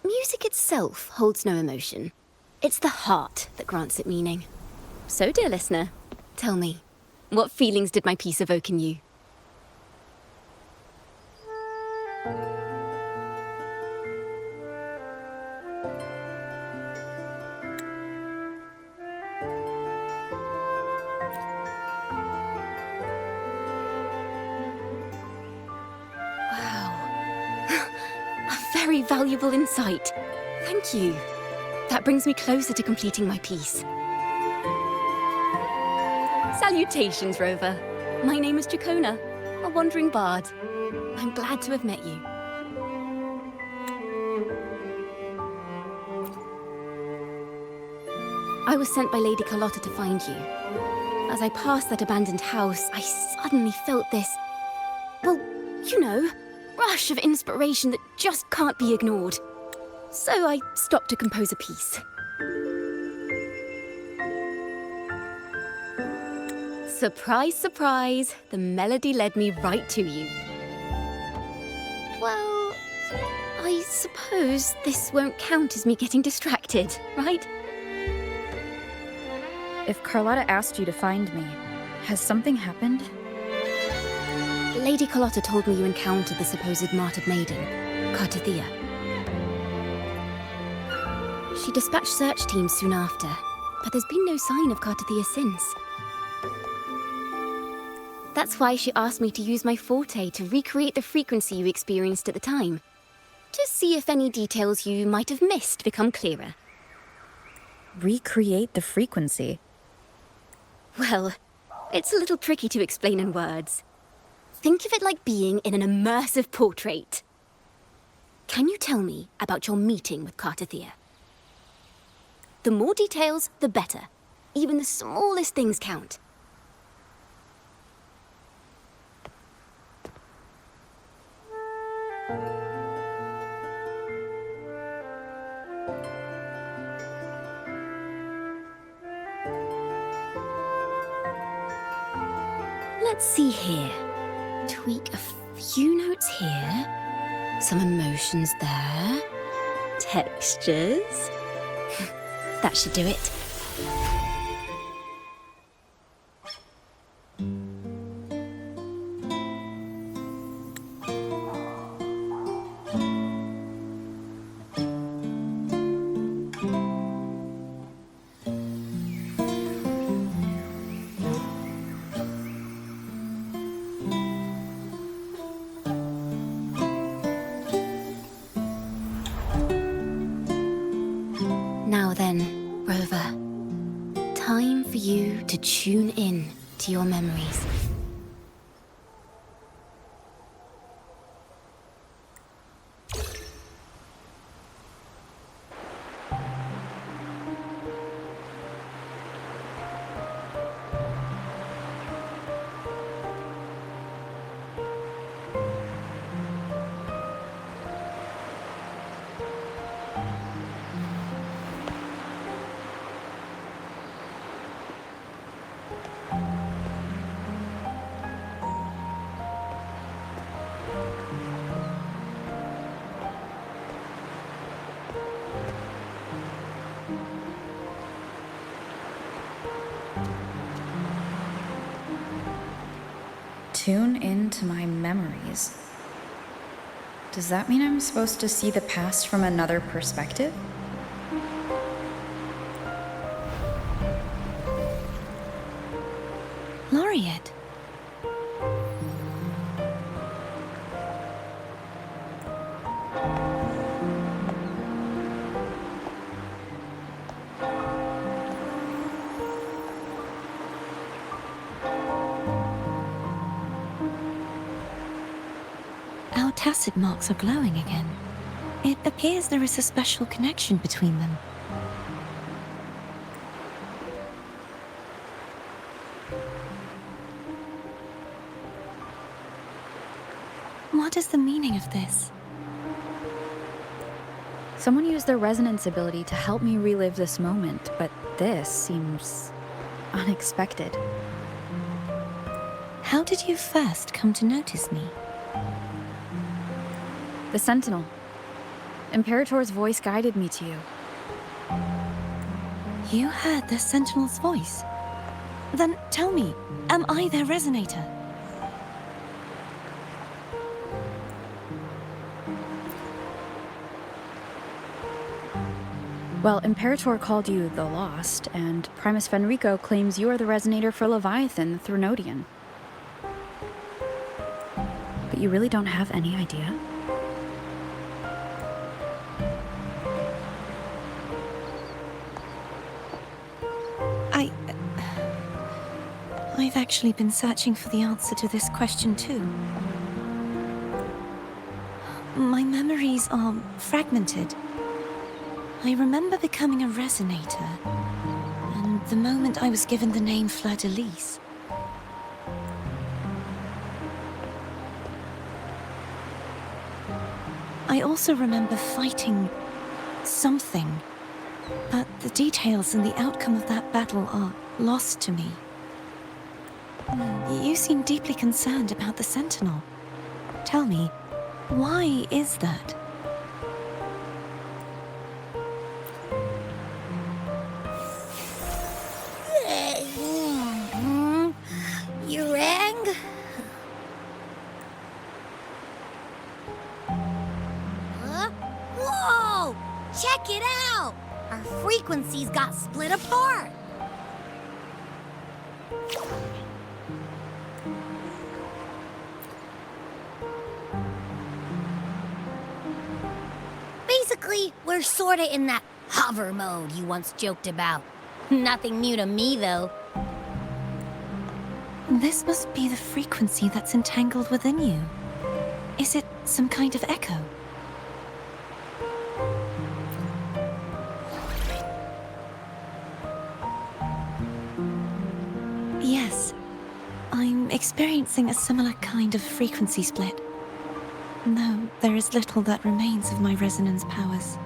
Music itself holds no emotion. It's the heart that grants it meaning. So, dear listener, tell me, what feelings did my piece evoke in you? Very valuable insight. Thank you. That brings me closer to completing my piece. Salutations, Rover. My name is CIACCONA, a wandering bard. I'm glad to have met you. I was sent by Lady Carlotta to find you. As I passed that abandoned house, I suddenly felt this, well, you know, rush of inspiration that just can't be ignored. So I stopped to compose a piece. Surprise, surprise, the melody led me right to you. Well, I suppose this won't count as me getting distracted, right? If Carlotta asked you to find me, has something happened? Lady Carlotta told me you encountered the supposed martyred maiden, Cartothea. She dispatched search teams soon after, but there's been no sign of Cartothea since. That's why she asked me to use my forte to recreate the frequency you experienced at the time, to see if any details you might have missed become clearer. Recreate the frequency? Well, it's a little tricky to explain in words. Think of it like being in an immersive portrait. Can you tell me about your meeting with Cartothea? The more details, the better. Even the smallest things count. Let's see here. Tweak a few notes here. Some emotions there. Textures. That should do it. Now then, Rover, time for you to tune in to your memories. Tune into my memories. Does that mean I'm supposed to see the past from another perspective? Laureate. Our tacit marks are glowing again. It appears there is a special connection between them. What is the meaning of this? Someone used their resonance ability to help me relive this moment, but this seems unexpected. How did you first come to notice me? The sentinel. Imperator's voice guided me to you. You heard the sentinel's voice? Then tell me, am I their resonator? Well, Imperator called you the Lost, and Primus Fenrico claims you are the resonator for Leviathan, the Threnodian. But you really don't have any idea? I've actually been searching for the answer to this question too. My memories are fragmented. I remember becoming a resonator, and the moment I was given the name Fleur-de-Lis. I also remember fighting something, but the details and the outcome of that battle are lost to me. You seem deeply concerned about the Sentinel. Tell me, why is that? You rang? Huh? Whoa! Check it out! Our frequencies got split apart. Basically, we're sorta in that hover mode you once joked about. Nothing new to me, though. This must be the frequency that's entangled within you. Is it some kind of echo? Yes, I'm experiencing a similar kind of frequency split. Though there is little that remains of my resonance powers.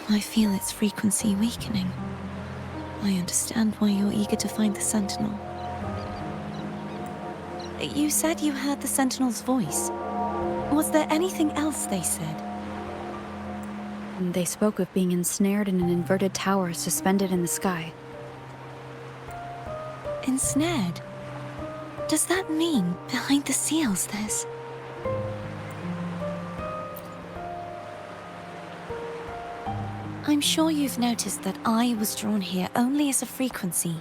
I feel its frequency weakening. I understand why you're eager to find the Sentinel. You said you heard the Sentinel's voice. Was there anything else they said? They spoke of being ensnared in an inverted tower suspended in the sky. Ensnared? Does that mean behind the seals there's... I'm sure you've noticed that I was drawn here only as a frequency.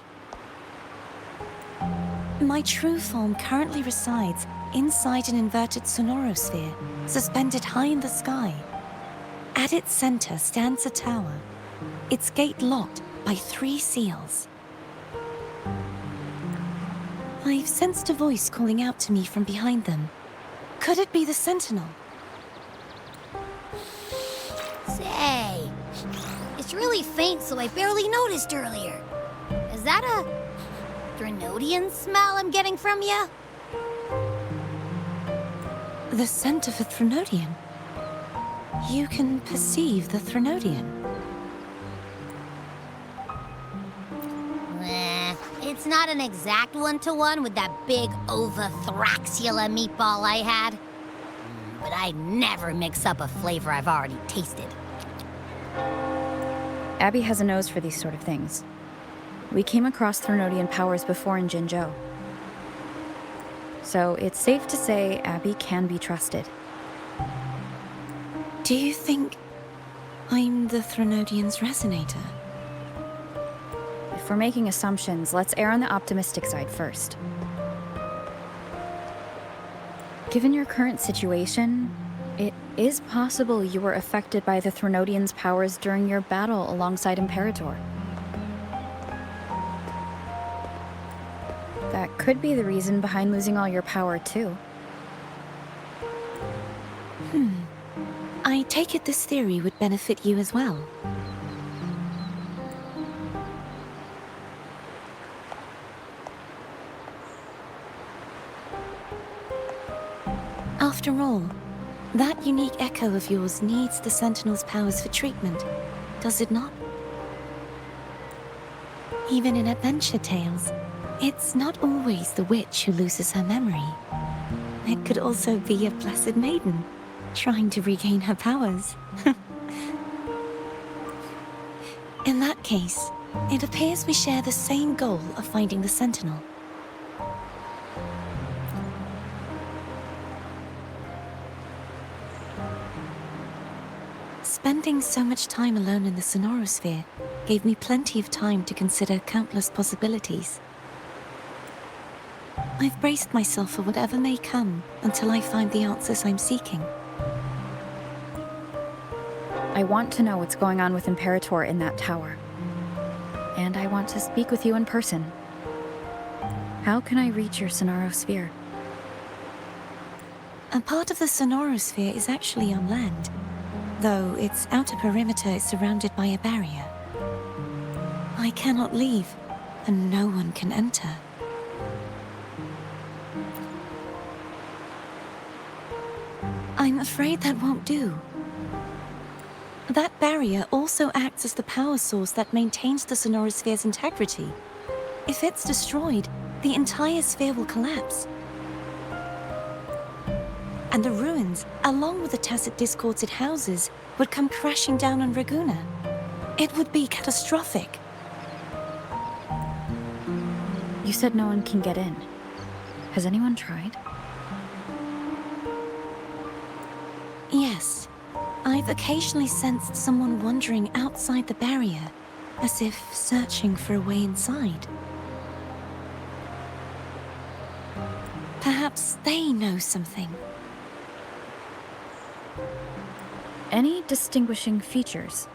My true form currently resides inside an inverted sonorosphere, suspended high in the sky. At its center stands a tower, its gate locked by 3 seals. I've sensed a voice calling out to me from behind them. Could it be the Sentinel? Say, it's really faint, so I barely noticed earlier. Is that a Threnodian smell I'm getting from you? The scent of a Threnodian? You can perceive the Threnodian? It's not an exact one-to-one with that big Ovathraxula meatball I had. But I'd never mix up a flavor I've already tasted. Abby has a nose for these sort of things. We came across Threnodian powers before in Jinzhou. So it's safe to say Abby can be trusted. Do you think I'm the Threnodian's resonator? If we're making assumptions, let's err on the optimistic side first. Given your current situation, it is possible you were affected by the Threnodian's powers during your battle alongside Imperator. That could be the reason behind losing all your power, too. I take it this theory would benefit you as well. After all, that unique echo of yours needs the Sentinel's powers for treatment, does it not? Even in adventure tales, it's not always the witch who loses her memory. It could also be a blessed maiden. trying to regain her powers. In that case, it appears we share the same goal of finding the sentinel. Spending so much time alone in the sonorosphere gave me plenty of time to consider countless possibilities. I've braced myself for whatever may come until I find the answers I'm seeking. I want to know what's going on with Imperator in that tower. And I want to speak with you in person. How can I reach your sonorosphere? A part of the sonorosphere is actually on land, though its outer perimeter is surrounded by a barrier. I cannot leave, and no one can enter. I'm afraid that won't do. That barrier also acts as the power source that maintains the sonorosphere's integrity. If it's destroyed, the entire sphere will collapse. And the ruins, along with the tacit discords it houses, would come crashing down on Raguna. It would be catastrophic. You said no one can get in. Has anyone tried? Yes. I've occasionally sensed someone wandering outside the barrier, as if searching for a way inside. Perhaps they know something. Any distinguishing features?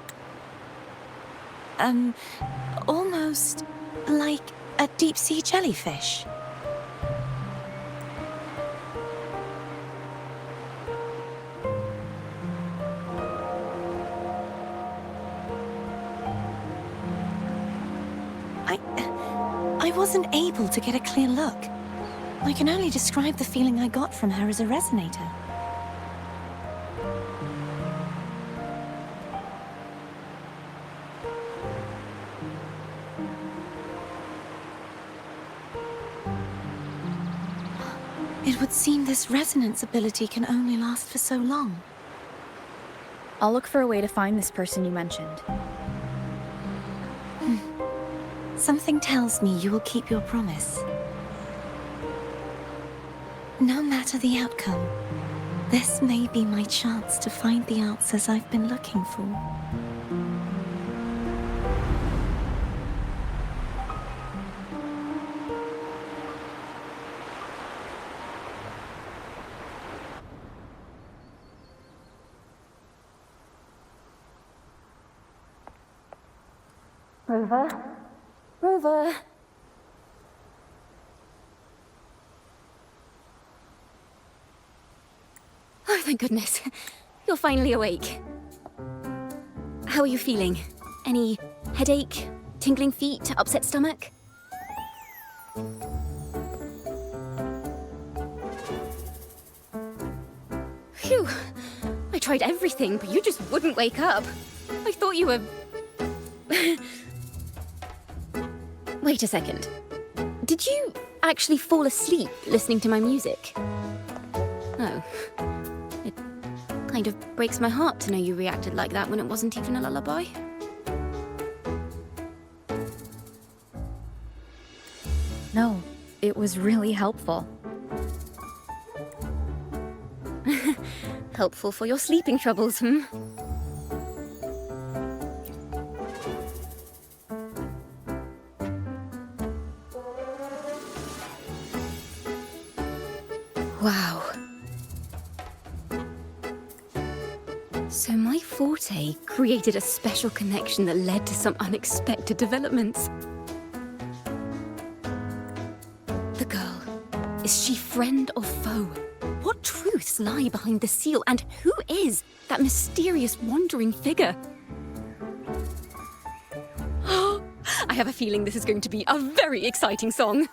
Almost like a deep-sea jellyfish. I wasn't able to get a clear look. I can only describe the feeling I got from her as a resonator. It would seem this resonance ability can only last for so long. I'll look for a way to find this person you mentioned. Something tells me you will keep your promise. No matter the outcome, this may be my chance to find the answers I've been looking for. Rover? Rover? Oh, thank goodness. You're finally awake. How are you feeling? Any headache, tingling feet, upset stomach? Phew. I tried everything, but you just wouldn't wake up. I thought you were... Wait a second. Did you actually fall asleep listening to my music? Oh. It kind of breaks my heart to know you reacted like that when it wasn't even a lullaby. No, it was really helpful. Helpful for your sleeping troubles, hmm? Wow. So my forte created a special connection that led to some unexpected developments. The girl, is she friend or foe? What truths lie behind the seal, and who is that mysterious wandering figure? I have a feeling this is going to be a very exciting song.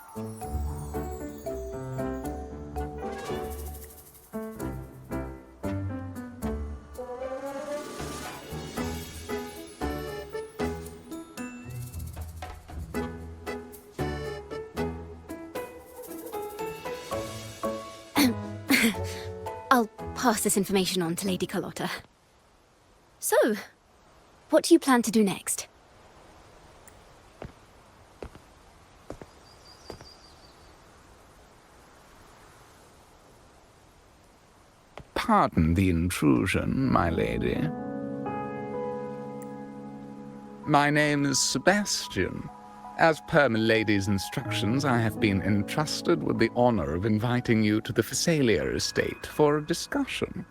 I'll pass this information on to Lady Carlotta. So, what do you plan to do next? Pardon the intrusion, my lady. My name is Sebastian. As per my lady's instructions, I have been entrusted with the honor of inviting you to the Fisalia estate for a discussion.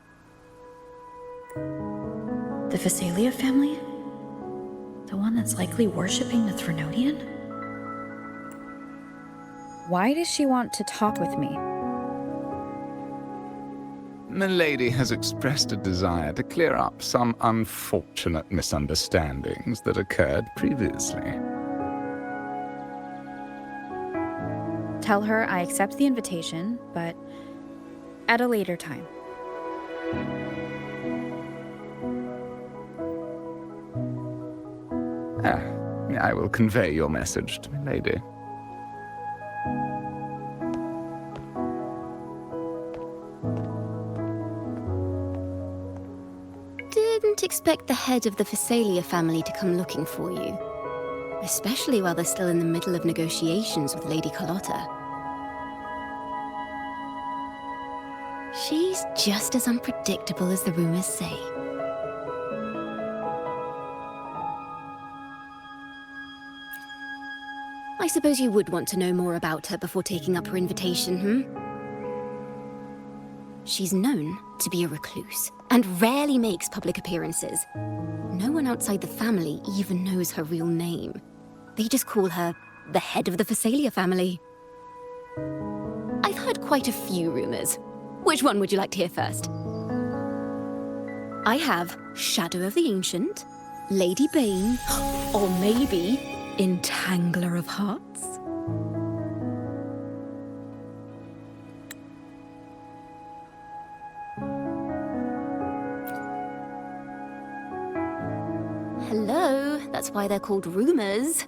The Fisalia family? The one that's likely worshipping the Threnodian? Why does she want to talk with me? Milady has expressed a desire to clear up some unfortunate misunderstandings that occurred previously. Tell her I accept the invitation, but at a later time. I will convey your message to Milady. Didn't expect the head of the Fisalia family to come looking for you. Especially while they're still in the middle of negotiations with Lady Carlotta. She's just as unpredictable as the rumors say. I suppose you would want to know more about her before taking up her invitation, She's known to be a recluse, and rarely makes public appearances. No one outside the family even knows her real name. They just call her the head of the Fisalia family. I've heard quite a few rumors. Which one would you like to hear first? I have Shadow of the Ancient, Lady Bane, or maybe Entangler of Hearts. Hello, that's why they're called rumors.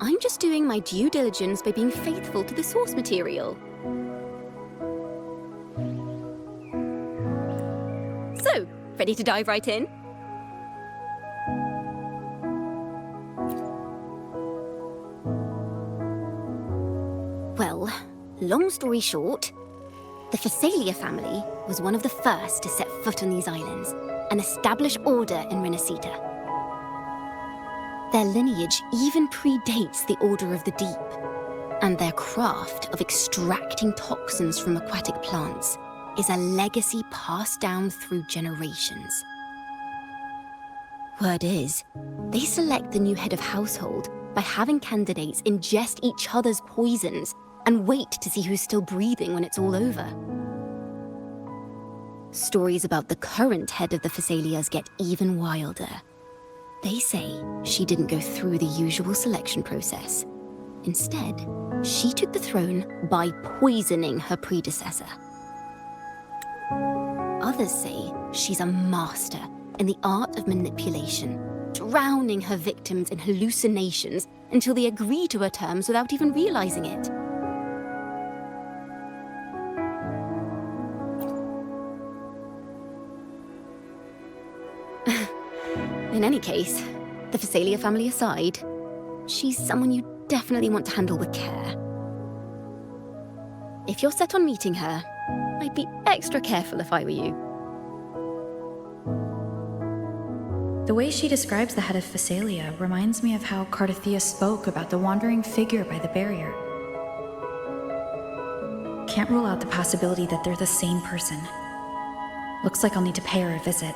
I'm just doing my due diligence by being faithful to the source material. So, ready to dive right in? Well, long story short, the Fisalia family was one of the first to set foot on these islands and establish order in Rinascita. Their lineage even predates the Order of the Deep, and their craft of extracting toxins from aquatic plants is a legacy passed down through generations. Word is, they select the new head of household by having candidates ingest each other's poisons and wait to see who's still breathing when it's all over. Stories about the current head of the Fisalias get even wilder. They say she didn't go through the usual selection process. Instead, she took the throne by poisoning her predecessor. Others say she's a master in the art of manipulation, drowning her victims in hallucinations until they agree to her terms without even realizing it. In any case, the Fisalia family aside, she's someone you definitely want to handle with care. If you're set on meeting her, I'd be extra careful if I were you. The way she describes the head of Fisalia reminds me of how Cardothea spoke about the wandering figure by the barrier. Can't rule out the possibility that they're the same person. Looks like I'll need to pay her a visit.